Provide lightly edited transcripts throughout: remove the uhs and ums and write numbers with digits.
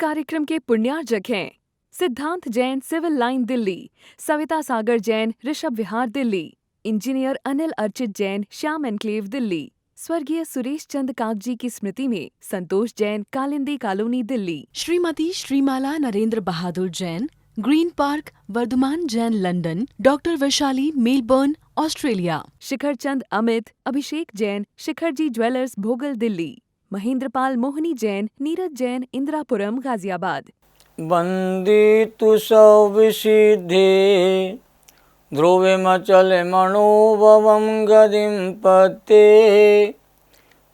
कार्यक्रम के पुण्यार्जक हैं Siddhant Jain civil line Delhi, Savita Sagar Jain Rishabh Vihar Delhi, engineer Anil Archit Jain Shyam enclave Delhi, स्वर्गीय सुरेश चंद कागजी की स्मृति में Santosh Jain Kalindi colony Delhi, Shrimati Shrimala Narendra Bahadur Jain green park Vardhaman Jain London, doctor Vaishali Melbourne Australia, Shikhar Chand Amit Abhishek Jain Shikharji jewellers Bhogal Delhi, Mahendrapal मोहनी जैन नीरज जैन इंदिरापुरम गाजियाबाद। वंदितु सौविसिद्धे ध्रुवे मचल मनोभवं गदिं पते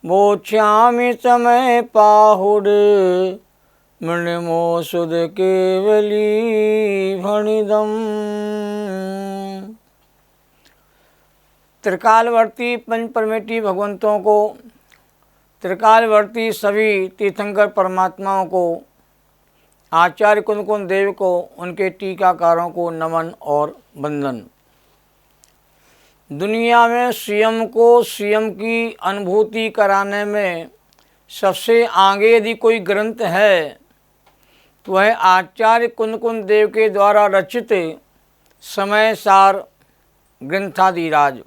बोध्यामि समय पाहुड मृणमोसुद केवली भणिदम। त्रिकालवर्ती पंचपरमेष्ठी भगवंतों को, त्रिकालवर्ती सभी तीर्थंकर परमात्माओं को, आचार्य कुंद देव को, उनके टीकाकारों को नमन और वंदन। दुनिया में स्वयं को स्वयं की अनुभूति कराने में सबसे आगे यदि कोई ग्रंथ है तो वह आचार्य कुंद देव के द्वारा रचित समय सार ग्रंथादिराज।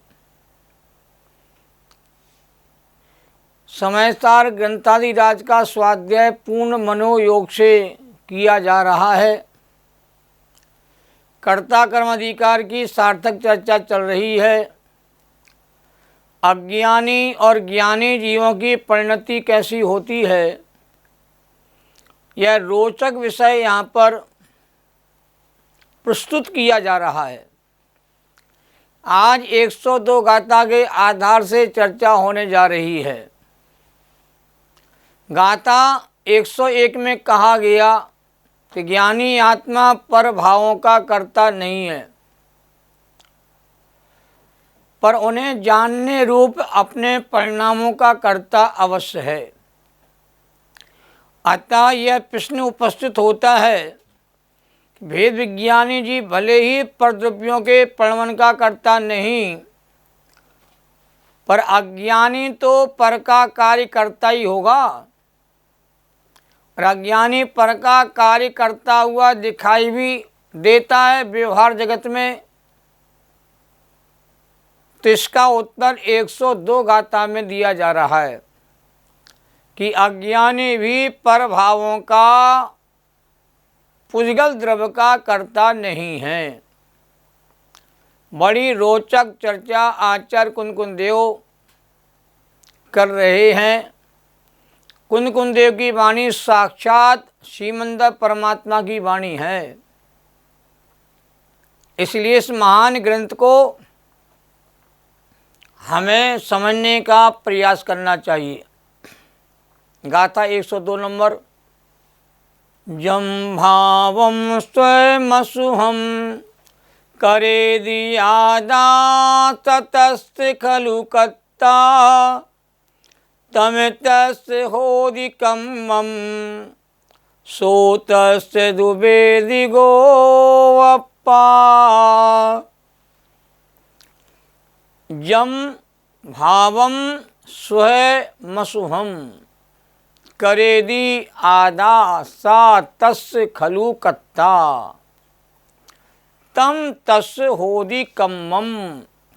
समय सार ग्रंथादिराज का स्वाध्याय पूर्ण मनोयोग से किया जा रहा है। कर्ता कर्म अधिकार की सार्थक चर्चा चल रही है। अज्ञानी और ज्ञानी जीवों की परिणति कैसी होती है, यह रोचक विषय यहाँ पर प्रस्तुत किया जा रहा है। आज 102 गाथा के आधार से चर्चा होने जा रही है। गाथा 101 में कहा गया कि ज्ञानी आत्मा पर भावों का कर्ता नहीं है, पर उन्हें जानने रूप अपने परिणामों का कर्ता अवश्य है। अतः यह प्रश्न उपस्थित होता है कि भेद विज्ञानी जी भले ही परद्रव्यों के परिणमन का कर्ता नहीं, पर अज्ञानी तो पर का कार्य करता ही होगा। और अज्ञानी पर का कार्य करता हुआ दिखाई भी देता है व्यवहार जगत में। तो इसका उत्तर 102 गाथा में दिया जा रहा है कि अज्ञानी भी पर भावों का पुद्गल द्रव्य का कर्ता नहीं है। बड़ी रोचक चर्चा आचार्य कुंद देव कर रहे हैं। कुंद देव की वाणी साक्षात श्रीमंदर परमात्मा की वाणी है। इसलिए इस महान ग्रंथ को हमें समझने का प्रयास करना चाहिए। गाथा 102 नंबर। जम भावम स्वयमसुहम करे दियादा ततस्त खलु कत्ता तमितस्य होदिकं मम सोतस्य दुबेदिगो अप्पा। जम भावम स्वयमसुहम करेदि आदा सा तस्य खलु कत्ता तम तस्य होदिकं मम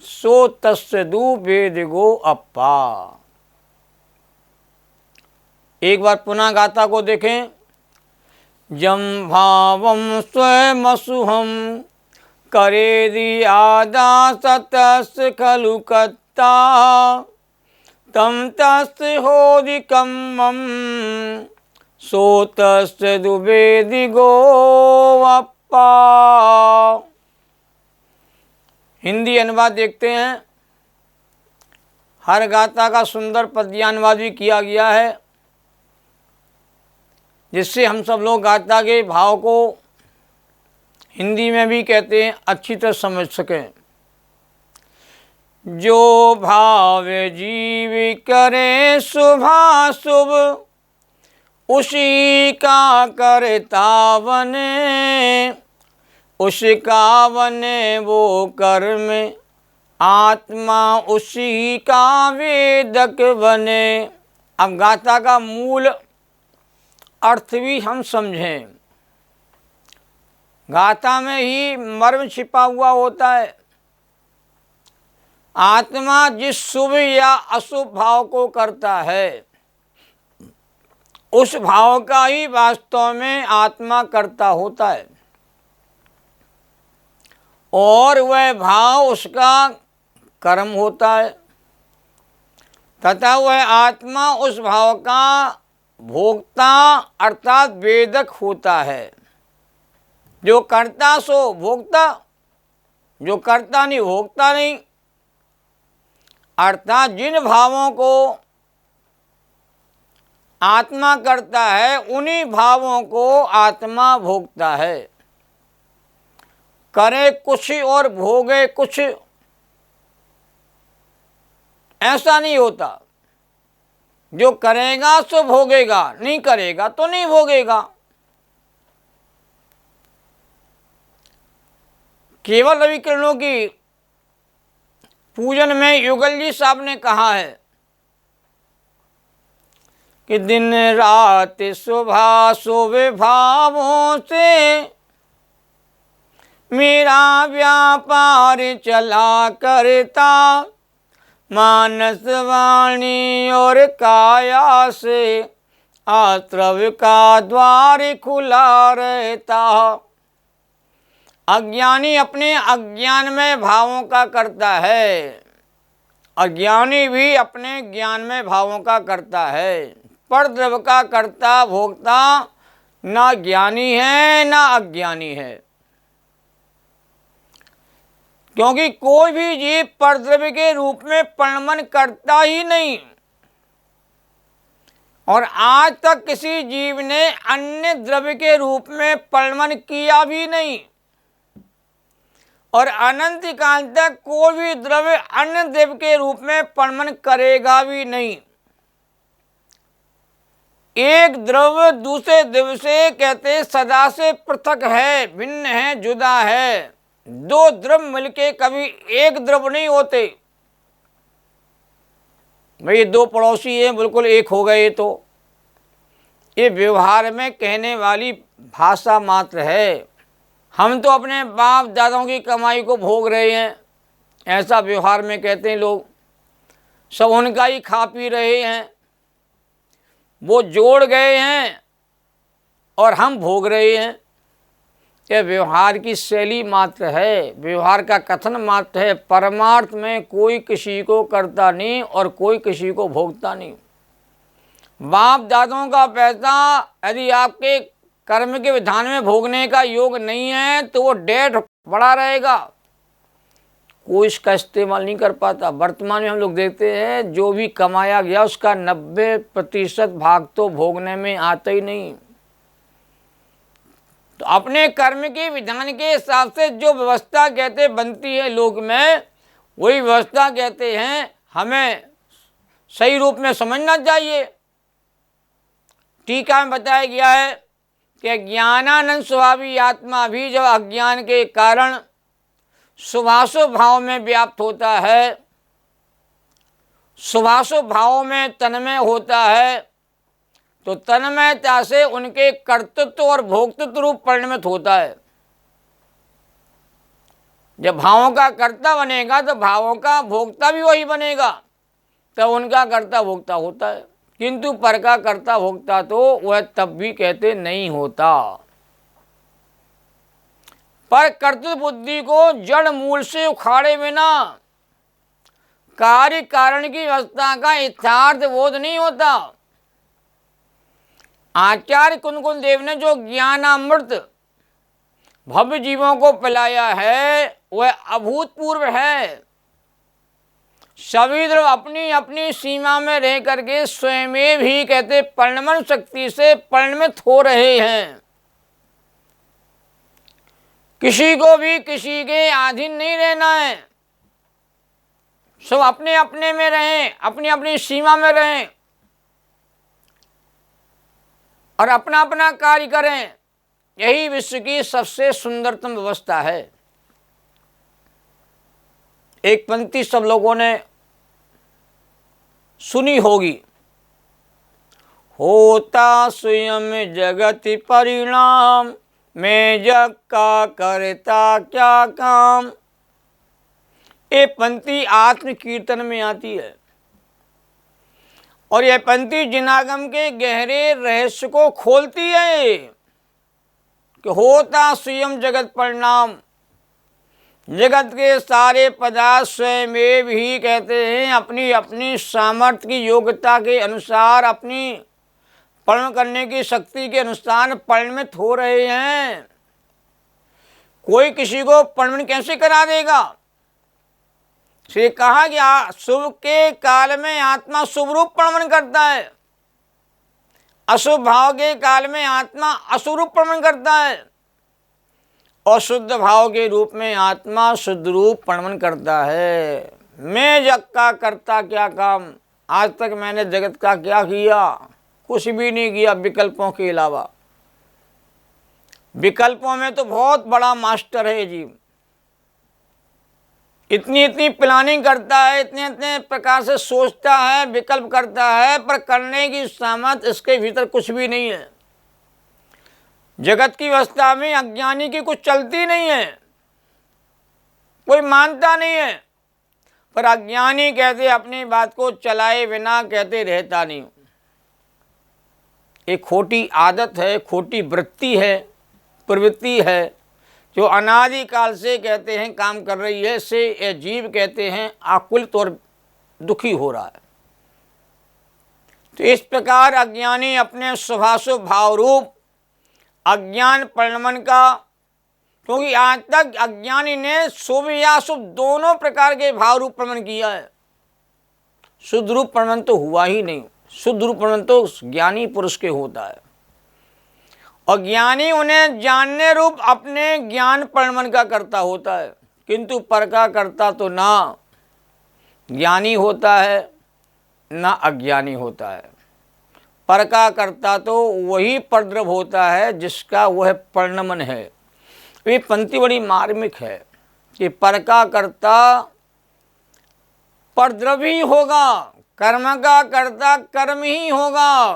सो तस्य दुबेदिगो अप्पा। एक बार पुनः गाथा को देखें। जम भावम स्वयमसुहम करेदि आदा सतस्य खलु कत्ता तम तस्य होदिकं मम सो तस्य दुबेदिगो अप्पा। हिंदी अनुवाद देखते हैं। हर गाथा का सुंदर पद्यानुवाद भी किया गया है, जिससे हम सब लोग गाथा के भाव को हिंदी में भी कहते हैं अच्छी तरह समझ सकें। जो भाव जीव करे शुभाशुभ उसी का करता बने, उसका बने वो कर्म आत्मा उसी का वेदक बने। अब गाथा का मूल अर्थ भी हम समझें। गाथा में ही मर्म छिपा हुआ होता है। आत्मा जिस शुभ या अशुभ भाव को करता है, उस भाव का ही वास्तव में आत्मा करता होता है, और वह भाव उसका कर्म होता है, तथा वह आत्मा उस भाव का भोक्ता अर्थात वेदक होता है। जो करता सो भोक्ता, जो करता नहीं भोक्ता नहीं। अर्थात जिन भावों को आत्मा करता है, उन्हीं भावों को आत्मा भोगता है। करे कुछ और भोगे कुछ, ऐसा नहीं होता। जो करेगा सो भोगेगा, नहीं करेगा तो नहीं भोगेगा। केवल रवि किरणों की पूजन में युगल जी साहब ने कहा है कि दिन रात सुबह सोवे भावों से मेरा व्यापार चला करता, मानस वाणी और काया से आत्रव का द्वार खुला रहता। अज्ञानी अपने अज्ञान में भावों का करता है, अज्ञानी भी अपने ज्ञान में भावों का करता है। पर द्रव्य का कर्ता भोक्ता ना ज्ञानी है ना अज्ञानी है, क्योंकि कोई भी जीव परद्रव्य के रूप में परिणमन करता ही नहीं, और आज तक किसी जीव ने अन्य द्रव्य के रूप में परिणमन किया भी नहीं, और अनंत काल तक कोई भी द्रव्य अन्य द्रव्य के रूप में परिणमन करेगा भी नहीं। एक द्रव्य दूसरे द्रव्य से कहते सदा से पृथक है, भिन्न है, जुदा है। दो द्रव्य मिलके कभी एक द्रव्य नहीं होते। भाई दो पड़ोसी हैं, बिल्कुल एक हो गए, तो ये व्यवहार में कहने वाली भाषा मात्र है। हम तो अपने बाप दादाओं की कमाई को भोग रहे हैं, ऐसा व्यवहार में कहते हैं लोग। सब उनका ही खा पी रहे हैं, वो जोड़ गए हैं और हम भोग रहे हैं। यह व्यवहार की शैली मात्र है, व्यवहार का कथन मात्र है। परमार्थ में कोई किसी को करता नहीं और कोई किसी को भोगता नहीं। बाप दादों का पैसा यदि आपके कर्म के विधान में भोगने का योग नहीं है तो वो डेट पड़ा रहेगा, कोई इसका इस्तेमाल नहीं कर पाता। वर्तमान में हम लोग देखते हैं जो भी कमाया गया उसका 90% भाग तो भोगने में आता ही नहीं। तो अपने कर्म के विधान के हिसाब से जो व्यवस्था कहते बनती है लोक में, वही व्यवस्था कहते हैं हमें सही रूप में समझना चाहिए। टीका में बताया गया है कि ज्ञानानंद स्वभावी आत्मा भी जब अज्ञान के कारण शुभाशुभ भाव में व्याप्त होता है, शुभाशुभ भाव में तन्मय होता है, तो तन्मयता से उनके कर्तृत्व और भोक्तृत्व रूप परिणमित होता है। जब भावों का कर्ता बनेगा तो भावों का भोक्ता भी वही बनेगा, तब उनका कर्ता भोक्ता होता है। किंतु पर का कर्ता भोक्ता तो वह तब भी कहते नहीं होता। पर कर्तृत्व बुद्धि को जड़ मूल से उखाड़े बिना कार्य कारण की व्यवस्था का यथार्थ बोध नहीं होता। आचार्य कुंदकुंद देव ने जो ज्ञानामृत भव्य जीवों को पिलाया है वह अभूतपूर्व है। सभी द्रव्य अपनी अपनी सीमा में रह करके स्वयं भी कहते परिणमन शक्ति से परिणमित हो रहे हैं। किसी को भी किसी के अधीन नहीं रहना है, सब अपने अपने में रहें, अपनी अपनी सीमा में रहें और अपना अपना कार्य करें। यही विश्व की सबसे सुंदरतम व्यवस्था है। एक पंक्ति सब लोगों ने सुनी होगी, होता स्वयं जगत परिणाम, मैं जग का करता क्या काम। ये पंक्ति आत्म कीर्तन में आती है और यह पंक्ति जिनागम के गहरे रहस्य को खोलती है कि होता स्वयं जगत परिणाम। जगत के सारे पदार्थ स्वयं ही कहते हैं अपनी अपनी सामर्थ्य की योग्यता के अनुसार, अपनी परिणम करने की शक्ति के अनुसार परिणमित हो रहे हैं। कोई किसी को परिणमित कैसे करा देगा? से कहा कि शुभ के काल में आत्मा शुभ रूप परिणमन करता है, अशुभ भाव के काल में आत्मा अशुभ रूप परिणमन करता है, और शुद्ध भाव के रूप में आत्मा शुद्ध रूप परिणमन करता है। मैं जग का करता क्या काम। आज तक मैंने जगत का क्या किया? कुछ भी नहीं किया विकल्पों के अलावा। विकल्पों में तो बहुत बड़ा मास्टर है जीव। इतनी इतनी प्लानिंग करता है, इतने इतने प्रकार से सोचता है, विकल्प करता है, पर करने की सामर्थ्य इसके भीतर कुछ भी नहीं है। जगत की व्यवस्था में अज्ञानी की कुछ चलती नहीं है, कोई मानता नहीं है। पर अज्ञानी कहते अपनी बात को चलाए बिना कहते रहता नहीं। एक खोटी आदत है, खोटी वृत्ति है, प्रवृत्ति है, जो अनादिकाल से कहते हैं काम कर रही है। से ये जीव कहते हैं आकुलित और दुखी हो रहा है। तो इस प्रकार अज्ञानी अपने शुभाशुभ भाव रूप अज्ञान परिणमन का, क्योंकि आज तक अज्ञानी ने शुभ या शुभ दोनों प्रकार के भाव रूप परिणमन किया है। शुद्ध रूप परिणमन तो हुआ ही नहीं। शुद्ध रूप परिणमन तो ज्ञानी पुरुष के होता है, और ज्ञानी उन्हें जानने रूप अपने ज्ञान परिणमन का करता होता है। किंतु पर का करता तो ना ज्ञानी होता है ना अज्ञानी होता है। पर का करता तो वही परद्रव होता है जिसका वह परिणमन है। ये पंक्ति बड़ी मार्मिक है कि पर का करता परद्रव ही होगा, कर्म का करता कर्म ही होगा।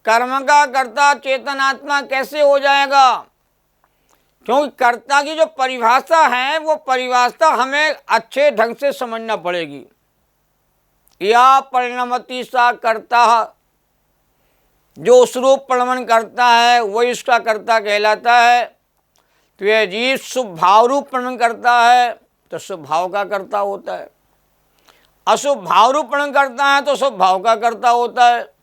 कर्म का कर्ता चेतन आत्मा कैसे हो जाएगा? क्योंकि कर्ता की जो परिभाषा है वो परिभाषा हमें अच्छे ढंग से समझना पड़ेगी। या परिणमति सा कर्ता, जो उस रूप परिणमन करता है वही उसका कर्ता कहलाता है। तो यह जीव शुभ भाव रूप परिणमन करता है तो शुभ भाव का कर्ता होता है, अशुभ भाव रूप परिणमन करता है तो शुभ भाव का कर्ता होता है।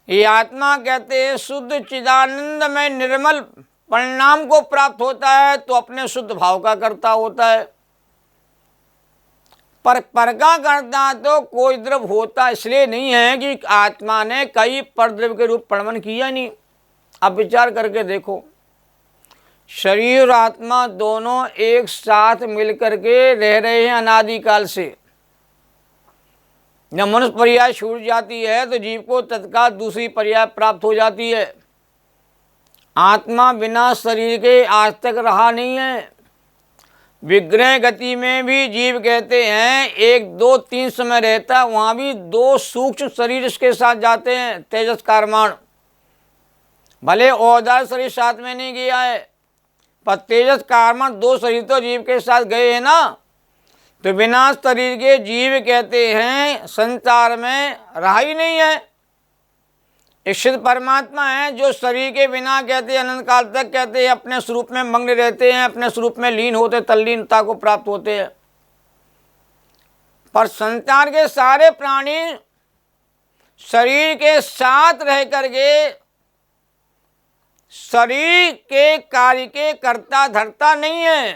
ये आत्मा कहते हैं शुद्ध चिदानंद में निर्मल परिणाम को प्राप्त होता है तो अपने शुद्ध भाव का कर्ता होता है। पर का कर्ता तो कोई द्रव्य होता इसलिए नहीं है कि आत्मा ने कई परद्रव्य के रूप परिणमन किया नहीं। अब विचार करके देखो, शरीर और आत्मा दोनों एक साथ मिलकर के रह रहे हैं अनादिकाल से। जब मनुष्य पर्याय छूट जाती है तो जीव को तत्काल दूसरी पर्याय प्राप्त हो जाती है। आत्मा बिना शरीर के आज तक रहा नहीं है। विग्रह गति में भी जीव कहते हैं 1, 2, 3 समय रहता है, वहाँ भी 2 सूक्ष्म शरीर इसके साथ जाते हैं, तेजस कारमान। भले औदार शरीर साथ में नहीं गया है, पर तेजस कारमान 2 शरीर तो जीव के साथ गए हैं ना। तो बिना शरीर के जीव कहते हैं संसार में रहा ही नहीं है। एक सिद्ध परमात्मा है जो शरीर के बिना कहते हैं अनंत काल तक कहते हैं अपने स्वरूप में मग्न रहते हैं, अपने स्वरूप में लीन होते, तल्लीनता को प्राप्त होते हैं। पर संसार के सारे प्राणी शरीर के साथ रह करके शरीर के कार्य के कर्ता धर्ता नहीं है।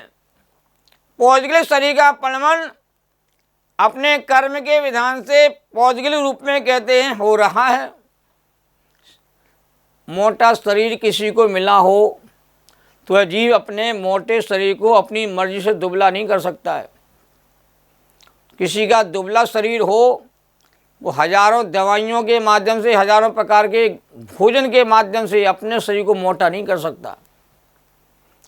पौजगलिक शरीर का परिणमन अपने कर्म के विधान से पौजगलिक रूप में कहते हैं हो रहा है। मोटा शरीर किसी को मिला हो तो वह जीव अपने मोटे शरीर को अपनी मर्जी से दुबला नहीं कर सकता है। किसी का दुबला शरीर हो वो हजारों दवाइयों के माध्यम से, हजारों प्रकार के भोजन के माध्यम से अपने शरीर को मोटा नहीं कर सकता।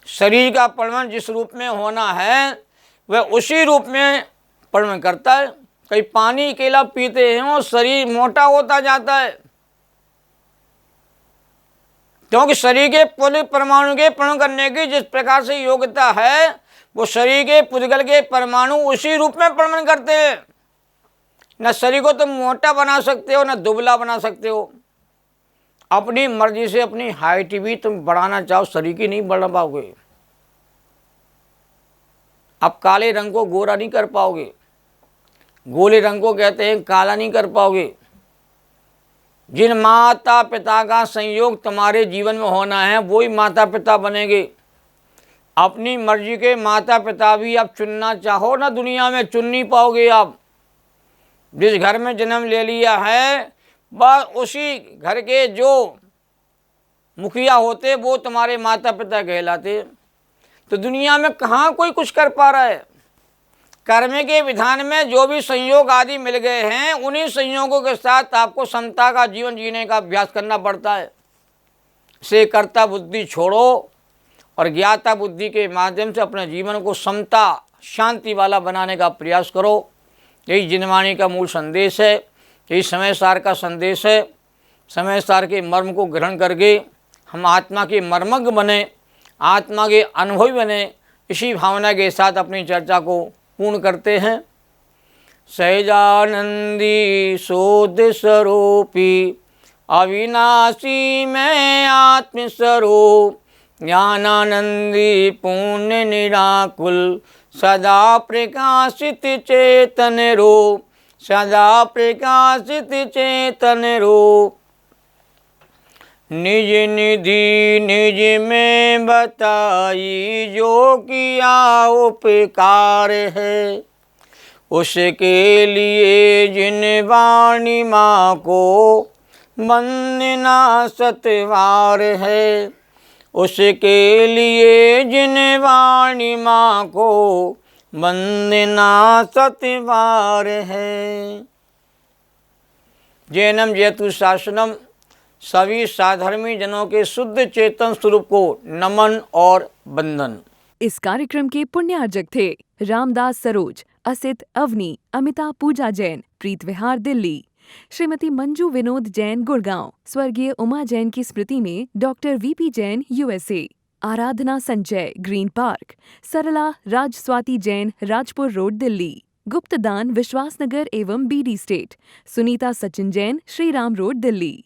शरीर का परिणमन जिस रूप में होना है वह उसी रूप में परिणमन करता है। कहीं पानी अकेला पीते हैं और शरीर मोटा होता जाता है, क्योंकि शरीर के पूरे परमाणु के प्रण करने की जिस प्रकार से योग्यता है, वो शरीर के पुद्गल के परमाणु उसी रूप में प्रणमन करते हैं। न शरीर को तुम मोटा बना सकते हो, न दुबला बना सकते हो। अपनी मर्जी से अपनी हाइट भी तुम बढ़ाना चाहो, शरीर की नहीं बढ़ा पाओगे। आप काले रंग को गोरा नहीं कर पाओगे, गोले रंग को कहते हैं काला नहीं कर पाओगे। जिन माता पिता का संयोग तुम्हारे जीवन में होना है, वो ही माता पिता बनेंगे। अपनी मर्जी के माता पिता भी आप चुनना चाहो ना, दुनिया में चुन नहीं पाओगे आप। जिस घर में जन्म ले लिया है, बस उसी घर के जो मुखिया होते वो तुम्हारे माता पिता कहलाते। तो दुनिया में कहाँ कोई कुछ कर पा रहा है। कर्म के विधान में जो भी संयोग आदि मिल गए हैं, उन्हीं संयोगों के साथ आपको समता का जीवन जीने का अभ्यास करना पड़ता है। से कर्ता बुद्धि छोड़ो और ज्ञाता बुद्धि के माध्यम से अपने जीवन को समता शांति वाला बनाने का प्रयास करो। यही जिनवाणी का मूल संदेश है, यही समय सार का संदेश है। समय सार के मर्म को ग्रहण करके हम आत्मा के मर्मज्ञ बने, आत्मा के अनुभवी बने। इसी भावना के साथ अपनी चर्चा को पूर्ण करते हैं। सहजानंदी शोध स्वरूपी अविनाशी मैं आत्मस्वरूप, ज्ञानानंदी पुण्य निराकुल सदा प्रकाशित चेतन रूप, सदा प्रकाशित चेतन रूप। निज निधि निज में बताई जो किया उपकार है, उसके लिए जिन वाणी माँ को वंदना सतवार है, उसके लिए जिन वाणी माँ को वंदना सतवार है। जैनम जयतु शासनम। सभी साधर्मी जनों के शुद्ध चेतन स्वरूप को नमन और वंदन। इस कार्यक्रम के पुण्यार्जक थे रामदास सरोज, असित अवनी, अमिता पूजा जैन, प्रीत विहार दिल्ली। श्रीमती मंजू विनोद जैन गुड़गांव। स्वर्गीय उमा जैन की स्मृति में doctor VP Jain USA. Aradhana Sanjay Green Park. Sarla Raj Swati Jain Rajpur Road Delhi. गुप्तदान विश्वासनगर एवं BD state. Sunita Sachin Jain Shriram Road Delhi.